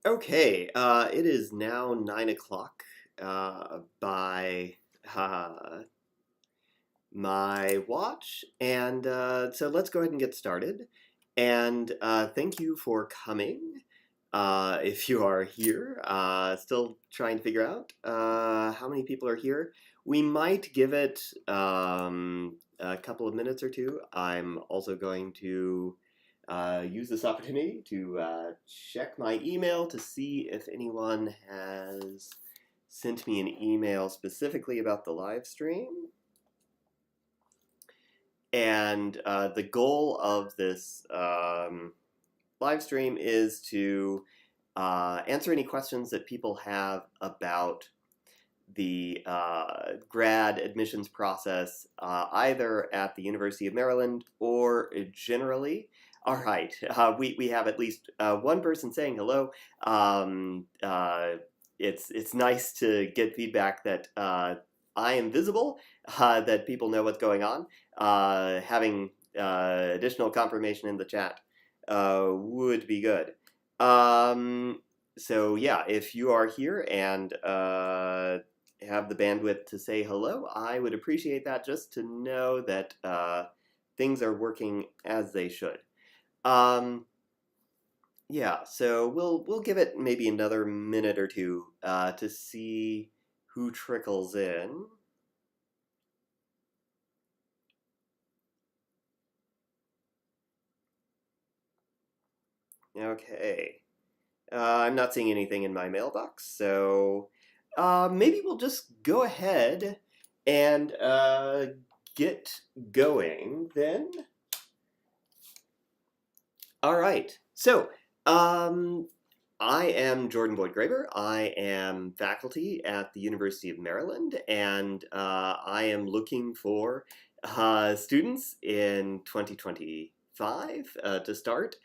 Okay, it is now 9 o'clock by uh, my watch, and so let's go ahead and get started. And thank you for coming. If you are here, still trying to figure out how many people are here. We might give it a couple of minutes or two. I'm also going to use this opportunity to check my email to see if anyone has sent me an email specifically about the live stream. And the goal of this live stream is to answer any questions that people have about the grad admissions process, either at the University of Maryland or generally. All right, we have at least one person saying hello. It's nice to get feedback that I am visible, that people know what's going on. Having additional confirmation in the chat would be good. So yeah, if you are here and have the bandwidth to say hello, I would appreciate that, just to know that things are working as they should. Yeah, so we'll give it maybe another minute or two to see who trickles in. Okay. I'm not seeing anything in my mailbox, so maybe we'll just go ahead and get going then. All right. So, I am Jordan Boyd Graber. I am faculty at the University of Maryland, and I am looking for students in 2025 to start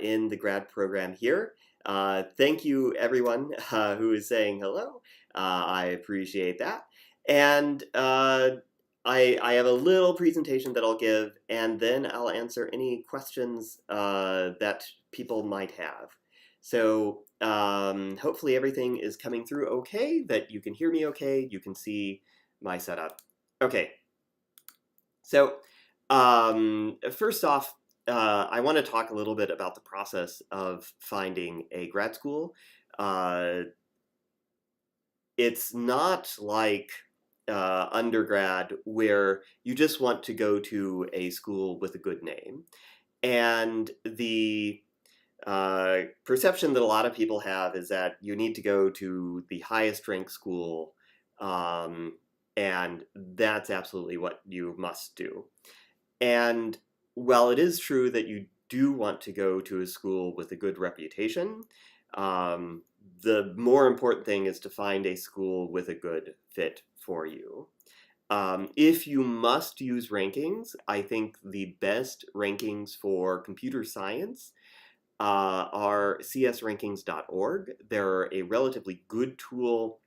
in the grad program here. Thank you, everyone who is saying hello. I appreciate that. And I have a little presentation that I'll give, and then I'll answer any questions that people might have. So hopefully everything is coming through okay, that you can hear me okay, you can see my setup. Okay, so first off, I want to talk a little bit about the process of finding a grad school. Uh, it's not like undergrad where you just want to go to a school with a good name. And the perception that a lot of people have is that you need to go to the highest ranked school, um, and that's absolutely what you must do. And while it is true that you do want to go to a school with a good reputation, um, the more important thing is to find a school with a good fit for you. If you must use rankings, I think the best rankings for computer science are csrankings.org. They're a relatively good tool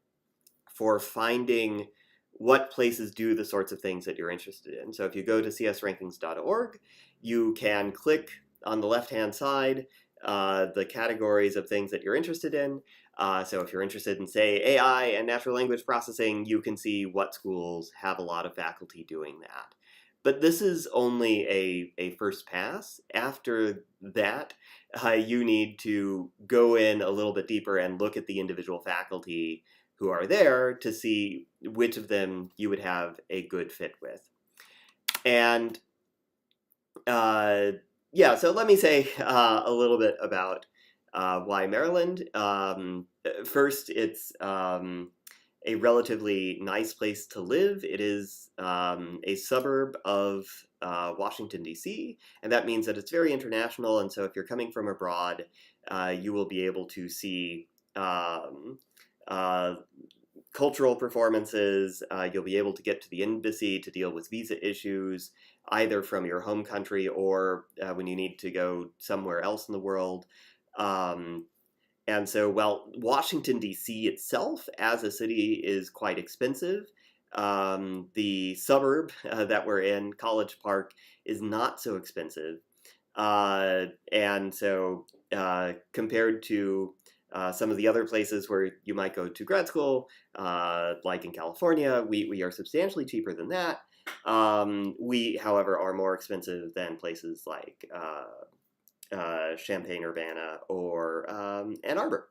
for finding what places do the sorts of things that you're interested in. So if you go to csrankings.org, you can click on the left-hand side the categories of things that you're interested in. So if you're interested in, say, AI and natural language processing, you can see what schools have a lot of faculty doing that. But this is only a first pass. After that, you need to go in a little bit deeper and look at the individual faculty who are there to see which of them you would have a good fit with. And yeah, so let me say a little bit about why Maryland. First, it's a relatively nice place to live. It is a suburb of Washington, D.C., and that means that it's very international. And so if you're coming from abroad, you will be able to see uh, cultural performances. You'll be able to get to the embassy to deal with visa issues, either from your home country or when you need to go somewhere else in the world. Um, and so, while Washington, D.C. itself as a city is quite expensive, the suburb that we're in, College Park, is not so expensive. And so, compared to Some of the other places where you might go to grad school, like in California, we are substantially cheaper than that. We, however, are more expensive than places like Champaign-Urbana or Ann Arbor.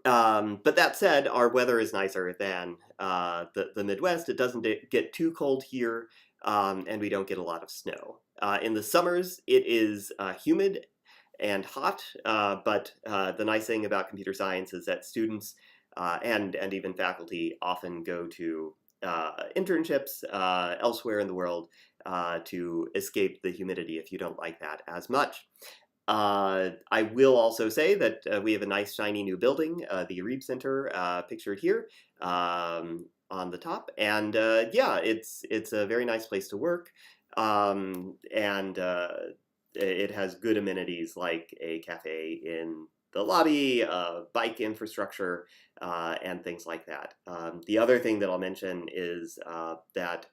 But that said, our weather is nicer than the Midwest. It doesn't get too cold here, and we don't get a lot of snow. In the summers, it is humid and hot, but the nice thing about computer science is that students and even faculty often go to internships elsewhere in the world to escape the humidity if you don't like that as much. I will also say that we have a nice shiny new building, the Uribe Center, pictured here on the top, and yeah, it's a very nice place to work, and it has good amenities like a cafe in the lobby, bike infrastructure, and things like that. The other thing that I'll mention is that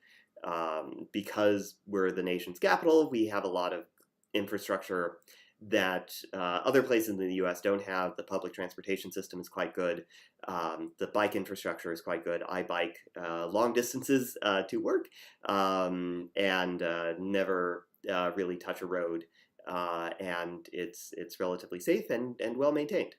because we're the nation's capital, we have a lot of infrastructure that other places in the US don't have. The public transportation system is quite good. The bike infrastructure is quite good. I bike long distances to work and never really touch a road. And it's relatively safe and well maintained.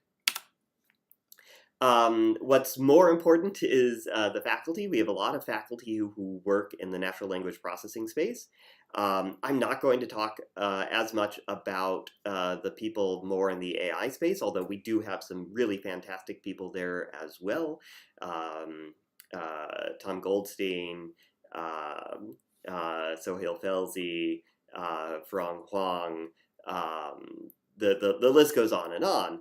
What's more important is the faculty. We have a lot of faculty who work in the natural language processing space. I'm not going to talk as much about the people more in the AI space, although we do have some really fantastic people there as well. Tom Goldstein, Sohail Felzi, Ferong Huang, the list goes on and on.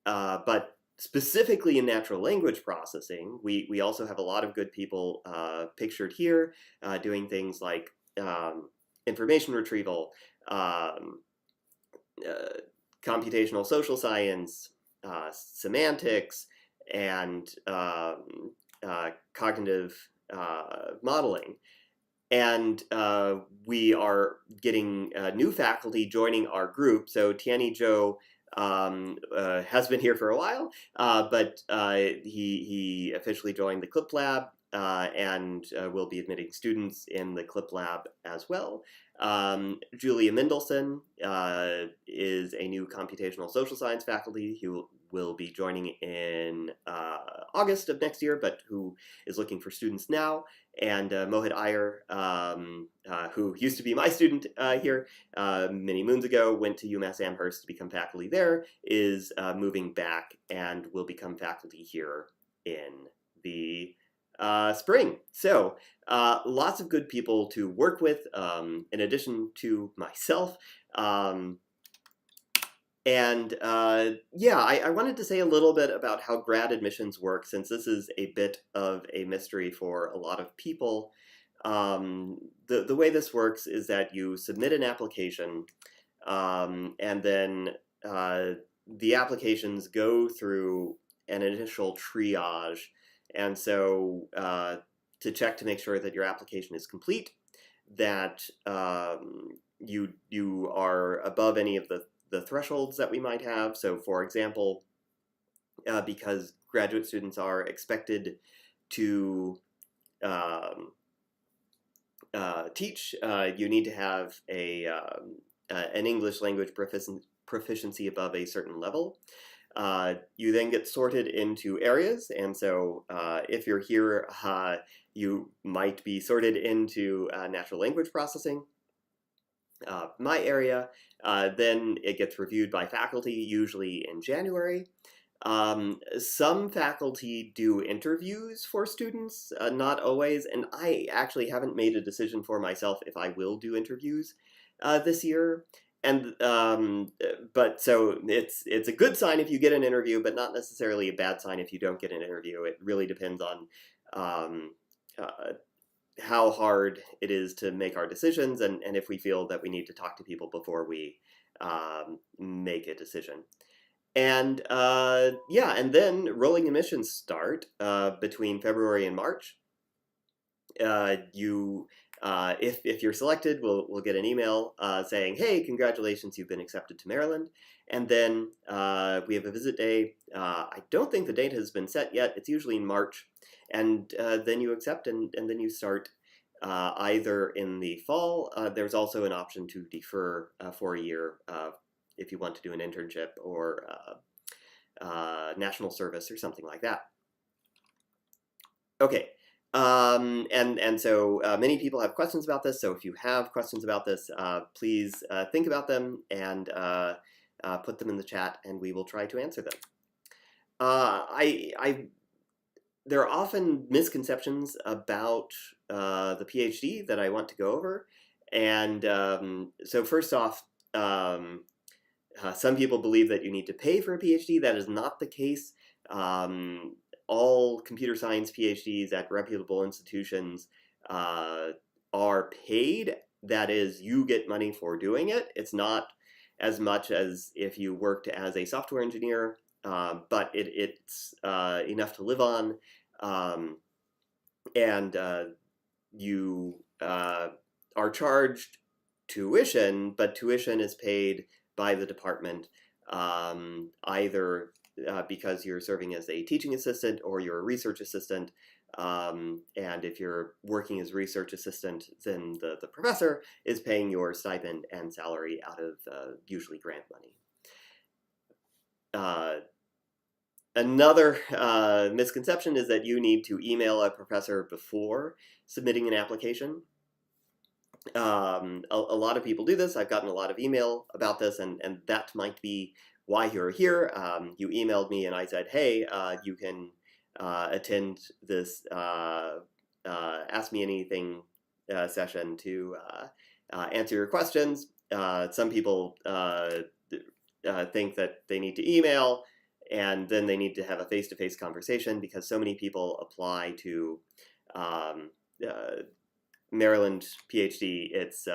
But specifically in natural language processing, we also have a lot of good people pictured here doing things like information retrieval, computational social science, semantics, and cognitive modeling. And we are getting new faculty joining our group. So Tianyi Zhou has been here for a while, but he officially joined the CLIP Lab and will be admitting students in the CLIP Lab as well. Julia Mendelson is a new computational social science faculty who will be joining in August of next year, but who is looking for students now. And Mohit Iyer, who used to be my student here many moons ago, went to UMass Amherst to become faculty there, is moving back and will become faculty here in the spring. So lots of good people to work with in addition to myself. And yeah, I wanted to say a little bit about how grad admissions work, since this is a bit of a mystery for a lot of people. The way this works is that you submit an application, and then the applications go through an initial triage. And so to check to make sure that your application is complete, that you are above any of the thresholds that we might have. So for example, because graduate students are expected to teach, you need to have an English language proficiency above a certain level. You then get sorted into areas, and so if you're here, you might be sorted into natural language processing. My area, then it gets reviewed by faculty, usually in January. Some faculty do interviews for students, not always, and I actually haven't made a decision for myself if I will do interviews this year. And but so it's a good sign if you get an interview, but not necessarily a bad sign if you don't get an interview. It really depends on how hard it is to make our decisions, and if we feel that we need to talk to people before we make a decision. And yeah, and then rolling admissions start between February and March. You if you're selected, we'll get an email saying, hey, congratulations, you've been accepted to Maryland. And then we have a visit day. I don't think the date has been set yet. It's usually in March. And then you accept, and then you start either in the fall. There's also an option to defer for a year if you want to do an internship or national service or something like that. Okay. And so many people have questions about this. So if you have questions about this, please think about them and put them in the chat, and we will try to answer them. There are often misconceptions about the PhD that I want to go over. And so first off, some people believe that you need to pay for a PhD. That is not the case. All computer science PhDs at reputable institutions are paid. That is, you get money for doing it. It's not as much as if you worked as a software engineer, but it's enough to live on. And you are charged tuition, but tuition is paid by the department either because you're serving as a teaching assistant or you're a research assistant. And if you're working as a research assistant, then the professor is paying your stipend and salary out of usually grant money. Another misconception is that you need to email a professor before submitting an application. A lot of people do this. I've gotten a lot of email about this, and that might be why you're here. You emailed me and I said, hey, you can attend this Ask Me Anything session to answer your questions. Some people think that they need to email, and then they need to have a face-to-face conversation because so many people apply to Maryland PhD. It's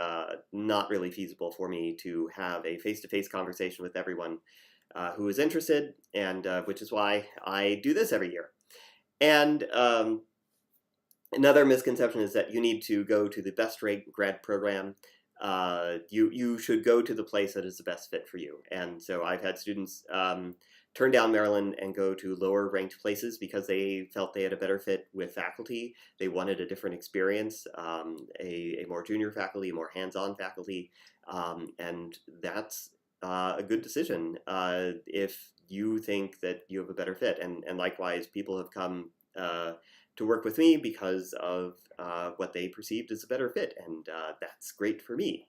not really feasible for me to have a face-to-face conversation with everyone who is interested, and which is why I do this every year. And another misconception is that you need to go to the best rate grad program. You should go to the place that is the best fit for you. And so I've had students turn down Maryland and go to lower ranked places because they felt they had a better fit with faculty. They wanted a different experience, a more junior faculty, a more hands-on faculty, and that's a good decision if you think that you have a better fit. And likewise, people have come to work with me because of what they perceived as a better fit, and that's great for me.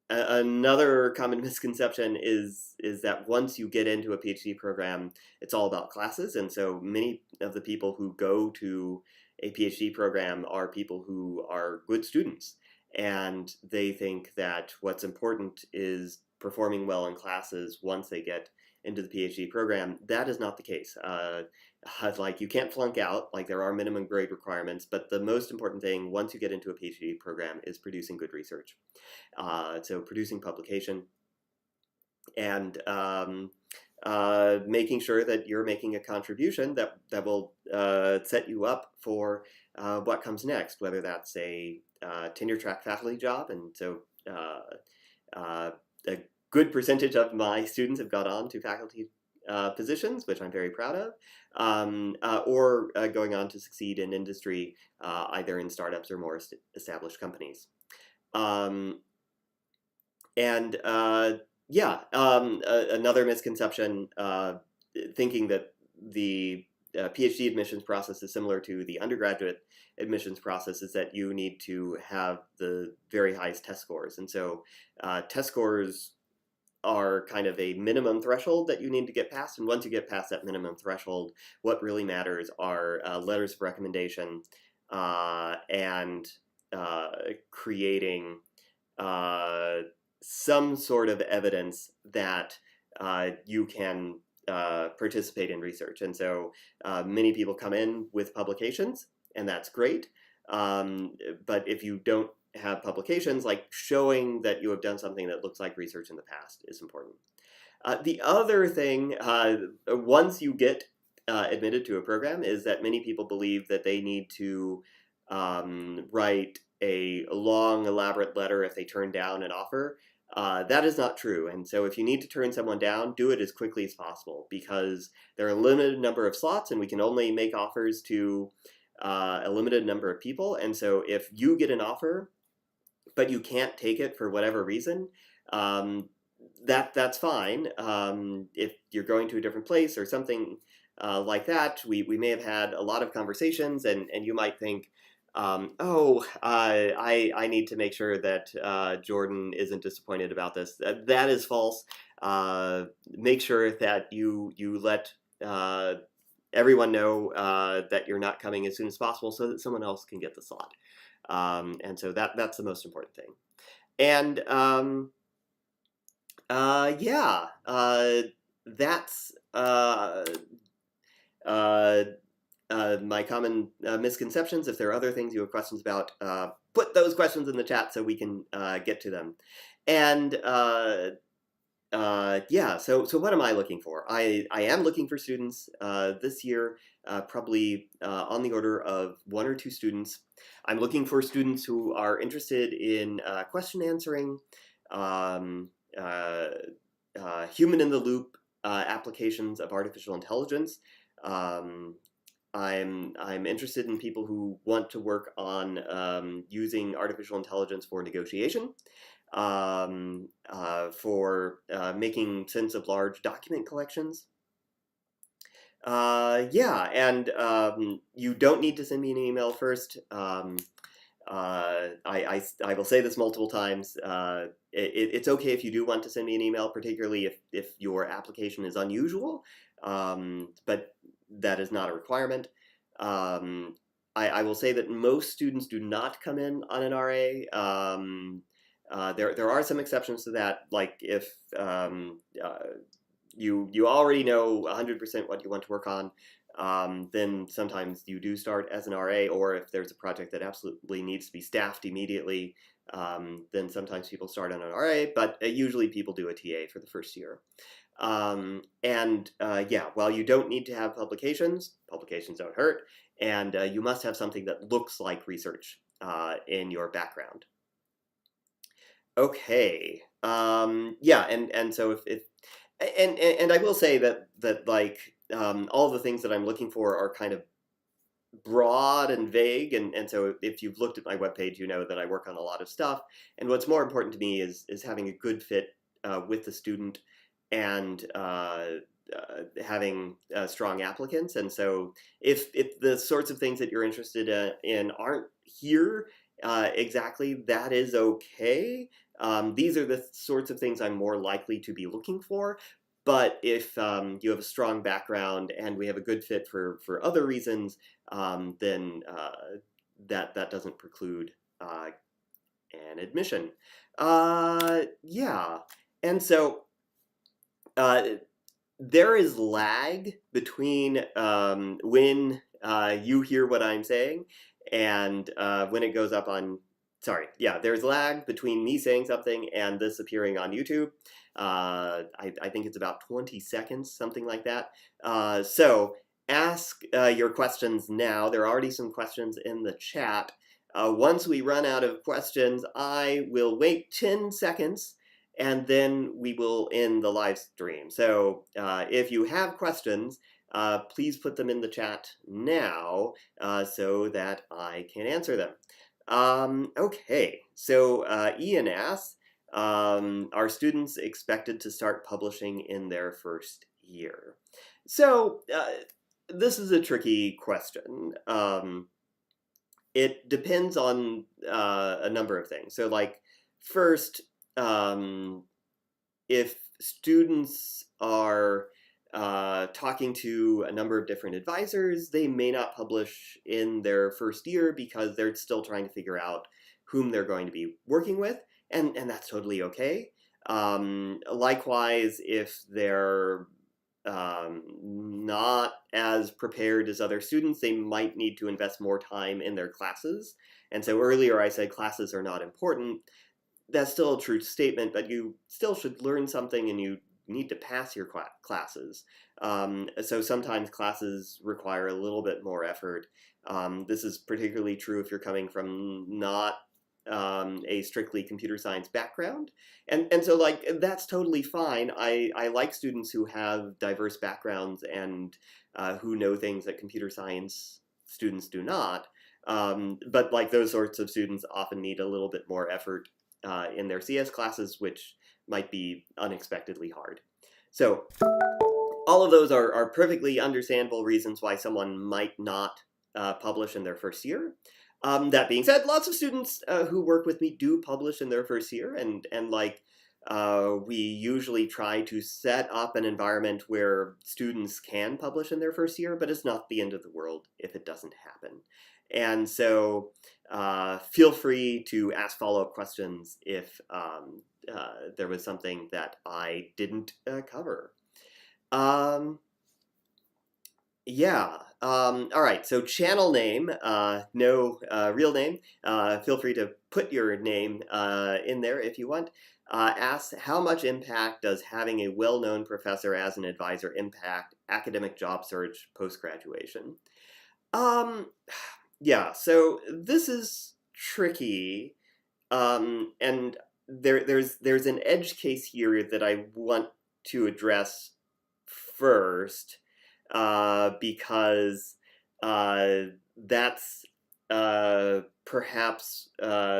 Another common misconception is that once you get into a PhD program, it's all about classes, and so many of the people who go to a PhD program are people who are good students, and they think that what's important is performing well in classes once they get into the PhD program. That is not the case. Like, you can't flunk out, like there are minimum grade requirements, but the most important thing once you get into a PhD program is producing good research. So producing publication and making sure that you're making a contribution that will set you up for what comes next, whether that's a tenure track faculty job. And so a good percentage of my students have got on to faculty positions, which I'm very proud of, or going on to succeed in industry, either in startups or more established companies. Another misconception, thinking that the PhD admissions process is similar to the undergraduate admissions process, is that you need to have the very highest test scores. And so test scores are kind of a minimum threshold that you need to get past. And once you get past that minimum threshold, what really matters are letters of recommendation and creating some sort of evidence that you can participate in research. And so many people come in with publications, and that's great. But if you don't have publications, like showing that you have done something that looks like research in the past is important. The other thing, once you get admitted to a program, is that many people believe that they need to write a long, elaborate letter if they turn down an offer. That is not true. And so if you need to turn someone down, do it as quickly as possible, because there are a limited number of slots and we can only make offers to a limited number of people. And so if you get an offer, but you can't take it for whatever reason, that's fine. If you're going to a different place or something like that, we may have had a lot of conversations, and you might think, I need to make sure that Jordan isn't disappointed about this. That is false. Make sure that you let everyone know that you're not coming as soon as possible, so that someone else can get the slot. And so that's the most important thing. And yeah, that's my common misconceptions. If there are other things you have questions about, put those questions in the chat so we can get to them. And yeah, so what am I looking for? I am looking for students this year, probably on the order of 1 or 2 students. I'm looking for students who are interested in question answering, human in the loop applications of artificial intelligence. I'm interested in people who want to work on using artificial intelligence for negotiation, for making sense of large document collections. Yeah, and you don't need to send me an email first. I will say this multiple times. It's okay if you do want to send me an email, particularly if your application is unusual, but that is not a requirement. I will say that most students do not come in on an RA. There are some exceptions to that, like if you already know 100% what you want to work on, then sometimes you do start as an RA, or if there's a project that absolutely needs to be staffed immediately, then sometimes people start on an RA, but usually people do a TA for the first year. Yeah, while you don't need to have publications don't hurt, and you must have something that looks like research in your background. Okay, yeah, and so if I will say that like all the things that I'm looking for are kind of broad and vague, and so if you've looked at my webpage, you know that I work on a lot of stuff, and what's more important to me is having a good fit with the student, and having strong applicants. And so if the sorts of things that you're interested in aren't here exactly, that is okay. These are the sorts of things I'm more likely to be looking for. But if you have a strong background and we have a good fit for other reasons, then that doesn't preclude an admission. Yeah, and so there is lag between when you hear what I'm saying and when it goes up on. Sorry, yeah, there's lag between me saying something and this appearing on YouTube. I think it's about 20 seconds, something like that. So ask your questions now. There are already some questions in the chat. Once we run out of questions, I will wait 10 seconds and then we will end the live stream. So if you have questions, please put them in the chat now so that I can answer them. Okay, so Ian asks, are students expected to start publishing in their first year? So this is a tricky question. It depends on a number of things. So like first, if students are talking to a number of different advisors, they may not publish in their first year because they're still trying to figure out whom they're going to be working with, and that's totally okay. Likewise, if they're not as prepared as other students, they might need to invest more time in their classes. And so earlier I said classes are not important. That's still a true statement, but you still should learn something, and you need to pass your classes. So sometimes classes require a little bit more effort. This is particularly true if you're coming from not a strictly computer science background. And so like that's totally fine. I like students who have diverse backgrounds and who know things that computer science students do not. But like those sorts of students often need a little bit more effort in their CS classes, which might be unexpectedly hard. So all of those are perfectly understandable reasons why someone might not publish in their first year. That being said, lots of students who work with me do publish in their first year, and like we usually try to set up an environment where students can publish in their first year, but it's not the end of the world if it doesn't happen. And so feel free to ask follow-up questions if there was something that I didn't cover. Yeah. All right. So channel name, no real name. Feel free to put your name in there if you want. Asks, how much impact does having a well-known professor as an advisor impact academic job search post-graduation? Yeah. So this is tricky, and there's an edge case here that I want to address first because that's perhaps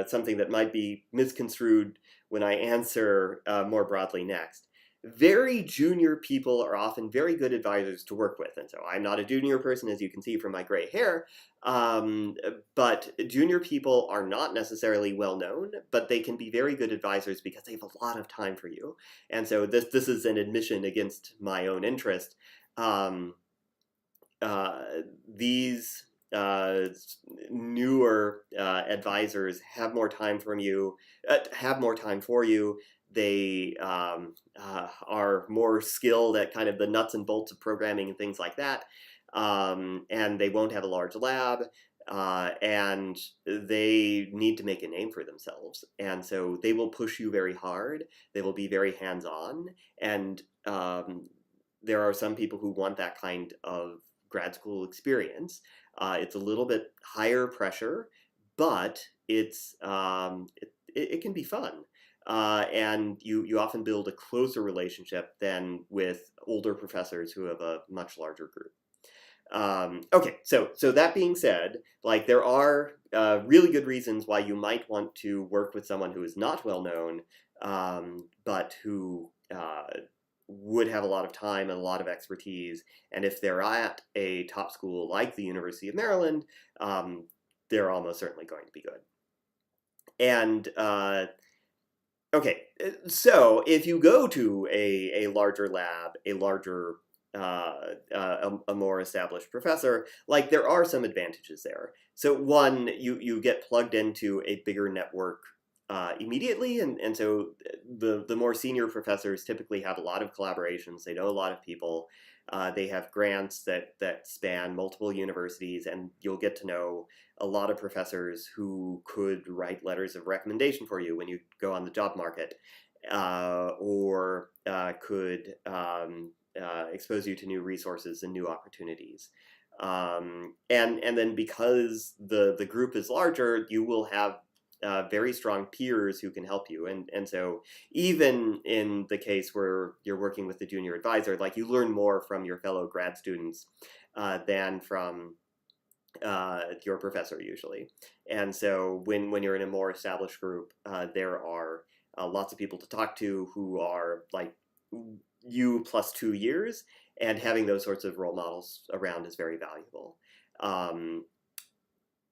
something that might be misconstrued when I answer more broadly next. Very junior people are often very good advisors to work with, and so I'm not a junior person, as you can see from my gray hair, but junior people are not necessarily well known, but they can be very good advisors because they have a lot of time for you. And so this is an admission against my own interest. These newer advisors have more time from you, have more time for you. They are more skilled at kind of the nuts and bolts of programming and things like that, and they won't have a large lab, and they need to make a name for themselves. And so they will push you very hard. They will be very hands-on, and there are some people who want that kind of grad school experience. It's a little bit higher pressure, but it can be fun. And you often build a closer relationship than with older professors who have a much larger group. Okay, so that being said, like there are really good reasons why you might want to work with someone who is not well known, but who would have a lot of time and a lot of expertise. And if they're at a top school like the University of Maryland, they're almost certainly going to be good. And okay, so if you go to a larger lab, a larger a more established professor, like there are some advantages there. So one, you get plugged into a bigger network immediately, and so the more senior professors typically have a lot of collaborations. They know a lot of people. They have grants that span multiple universities, and you'll get to know a lot of professors who could write letters of recommendation for you when you go on the job market, or could expose you to new resources and new opportunities. And then because the group is larger, you will have very strong peers who can help you. And so even in the case where you're working with the junior advisor, like you learn more from your fellow grad students than from your professor usually. And so when you're in a more established group, there are lots of people to talk to who are like you plus 2 years, and having those sorts of role models around is very valuable.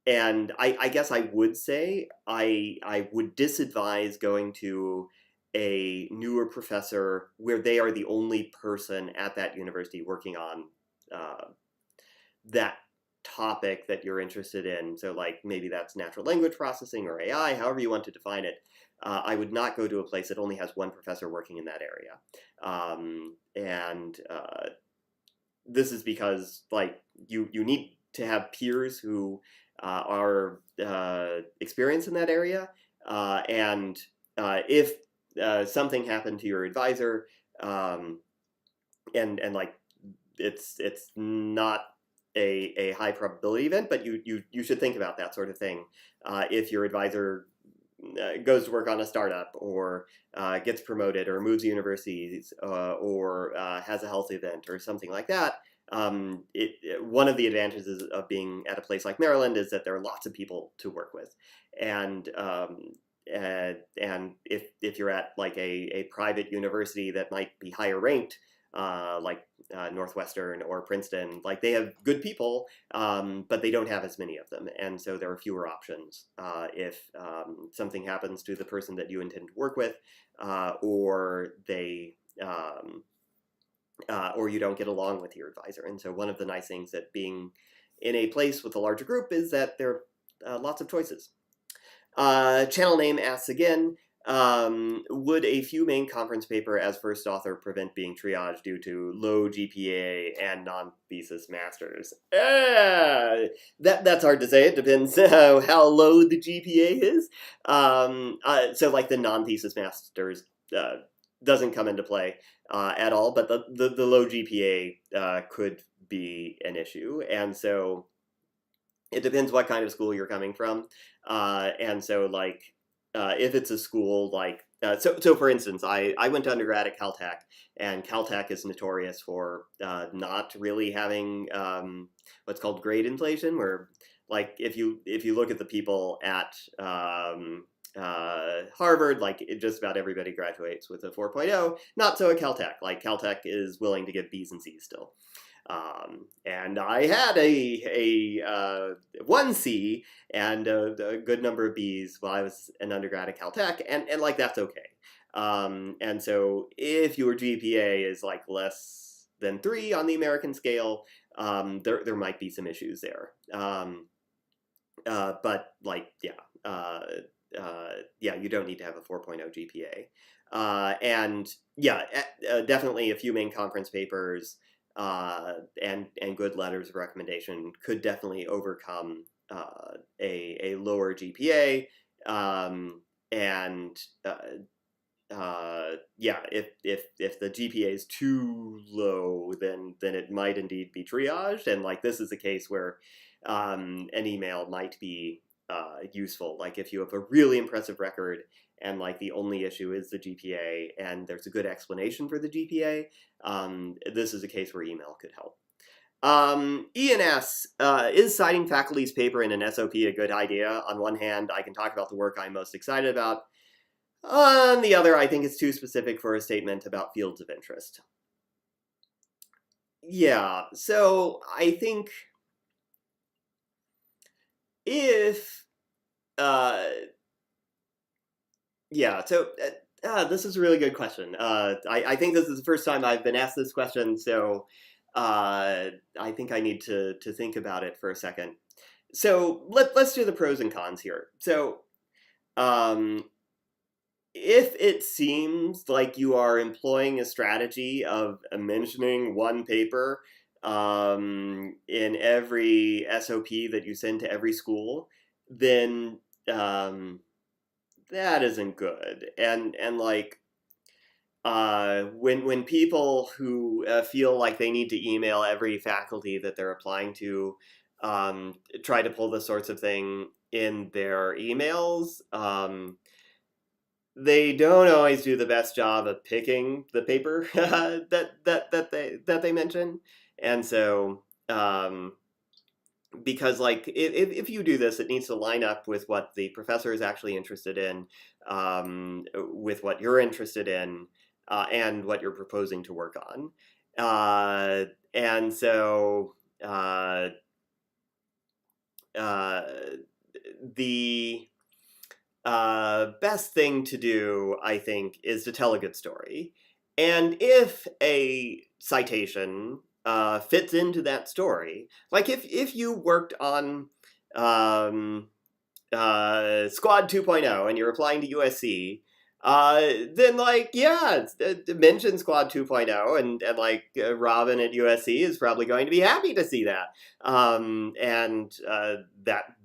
And I guess I would say I would disadvise going to a newer professor where they are the only person at that university working on that topic that you're interested in. So like maybe that's natural language processing or AI, however you want to define it. I would not go to a place that only has one professor working in that area. And this is because like you need to have peers who are experienced in that area. And if something happened to your advisor, um, and like it's not a high probability event, but you should think about that sort of thing if your advisor goes to work on a startup or gets promoted or moves universities or has a health event or something like that. One of the advantages of being at a place like Maryland is that there are lots of people to work with, and and if you're at like a private university that might be higher ranked, like Northwestern or Princeton, like they have good people, but they don't have as many of them, and so there are fewer options if something happens to the person that you intend to work with, or they or you don't get along with your advisor. And so one of the nice things that being in a place with a larger group is that there are lots of choices. Channel name asks again, would a few main conference paper as first author prevent being triaged due to low GPA and non-thesis masters? That's hard to say. It depends how low the GPA is. So like the non-thesis masters doesn't come into play at all, but the low GPA could be an issue. And so it depends what kind of school you're coming from. And so like, if it's a school like, so for instance, I went to undergrad at Caltech, and Caltech is notorious for not really having what's called grade inflation, where like if you look at the people at Harvard, like just about everybody graduates with a 4.0. Not so at Caltech. Like Caltech is willing to give B's and C's still. And I had a 1C and a good number of B's while I was an undergrad at Caltech, and like that's okay. And so if your GPA is like less than 3 on the American scale, there might be some issues there. But like, yeah, you don't need to have a 4.0 GPA. And yeah, definitely a few main conference papers and good letters of recommendation could definitely overcome a lower GPA. And yeah, if the GPA is too low, then it might indeed be triaged. And like this is a case where an email might be useful. Like if you have a really impressive record and like the only issue is the GPA and there's a good explanation for the GPA, this is a case where email could help. Ian asks, is citing faculty's paper in an SOP a good idea? On one hand, I can talk about the work I'm most excited about. On the other, I think it's too specific for a statement about fields of interest. Yeah, so I think if yeah, so this is a really good question. I think this is the first time I've been asked this question, so I think I need to think about it for a second. So let's do the pros and cons here. So if it seems like you are employing a strategy of mentioning one paper in every SOP that you send to every school, then that isn't good. And like when people who feel like they need to email every faculty that they're applying to try to pull this sorts of thing in their emails, they don't always do the best job of picking the paper that they mention. And so because like if you do this, it needs to line up with what the professor is actually interested in, with what you're interested in, and what you're proposing to work on. And so the best thing to do, I think, is to tell a good story. And if a citation fits into that story, like if you worked on Squad 2.0 and you're applying to USC, then like yeah, mention Squad 2.0, and like Robin at USC is probably going to be happy to see that, and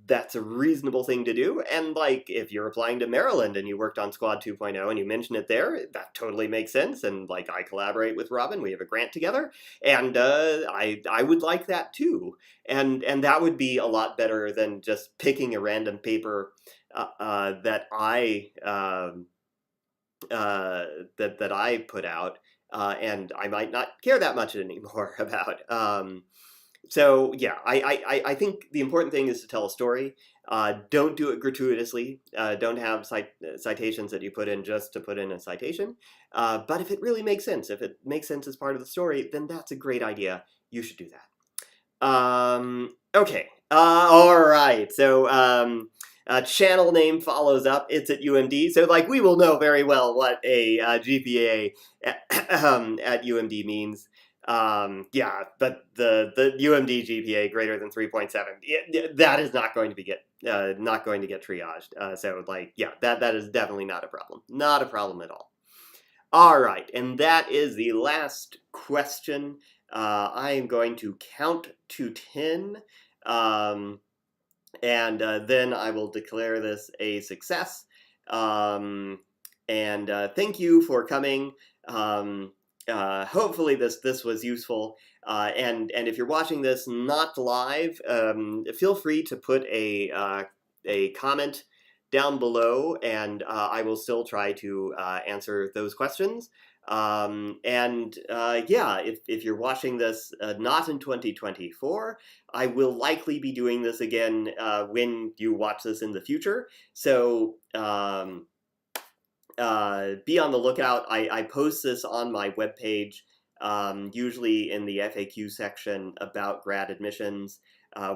that's a reasonable thing to do. And like if you're applying to Maryland and you worked on Squad 2.0 and you mention it there, that totally makes sense. And like I collaborate with Robin, we have a grant together, and I would like that too. And that would be a lot better than just picking a random paper that that I put out, and I might not care that much anymore about. So yeah, I think the important thing is to tell a story. Don't do it gratuitously. Don't have citations that you put in just to put in a citation. But if it really makes sense, if it makes sense as part of the story, then that's a great idea. You should do that. Okay. All right. So channel name follows up. It's at UMD. So like we will know very well what a GPA at UMD means. Yeah, but the UMD GPA greater than 3.7, that is not going to be not going to get triaged. So like yeah, that is definitely not a problem. Not a problem at all. All right, and that is the last question. I am going to count to 10, and then I will declare this a success. And thank you for coming. Hopefully this was useful. And if you're watching this not live, feel free to put a comment down below, and I will still try to answer those questions. And yeah, if you're watching this not in 2024, I will likely be doing this again when you watch this in the future. So be on the lookout. I post this on my webpage, usually in the FAQ section about grad admissions.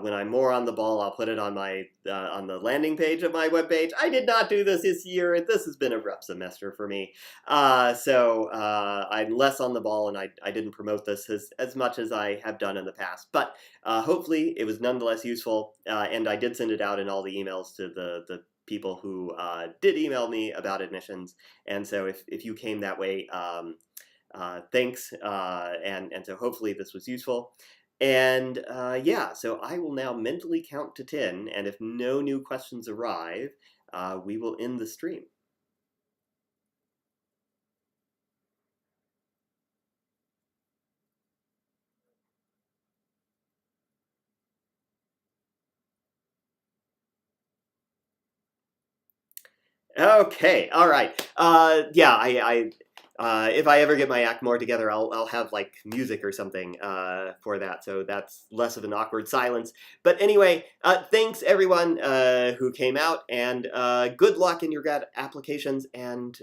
When I'm more on the ball, I'll put it on my on the landing page of my webpage. I did not do this year. This has been a rough semester for me. So I'm less on the ball, and I didn't promote this as much as I have done in the past. But hopefully it was nonetheless useful, and I did send it out in all the emails to the people who did email me about admissions. And so if you came that way, thanks. And so hopefully this was useful. And yeah, so I will now mentally count to 10, and if no new questions arrive, we will end the stream. Okay, all right. Yeah, if I ever get my act more together, I'll have like music or something for that, so that's less of an awkward silence. But anyway, thanks everyone who came out, and good luck in your grad applications, and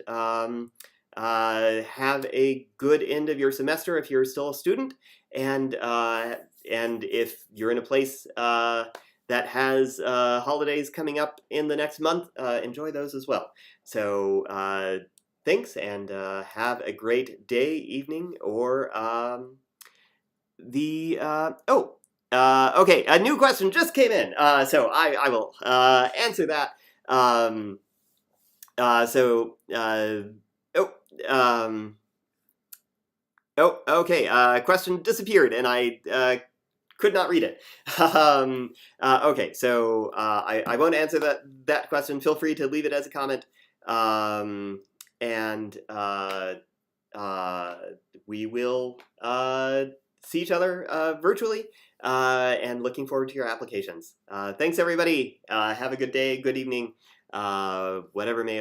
have a good end of your semester if you're still a student, and if you're in a place that has holidays coming up in the next month, enjoy those as well. So thanks, and have a great day, evening, or okay, a new question just came in, so I will answer that. Okay, question disappeared, and I could not read it. Okay, so I won't answer that question. Feel free to leave it as a comment. And we will see each other virtually, and looking forward to your applications. Thanks, everybody. Have a good day, good evening, whatever may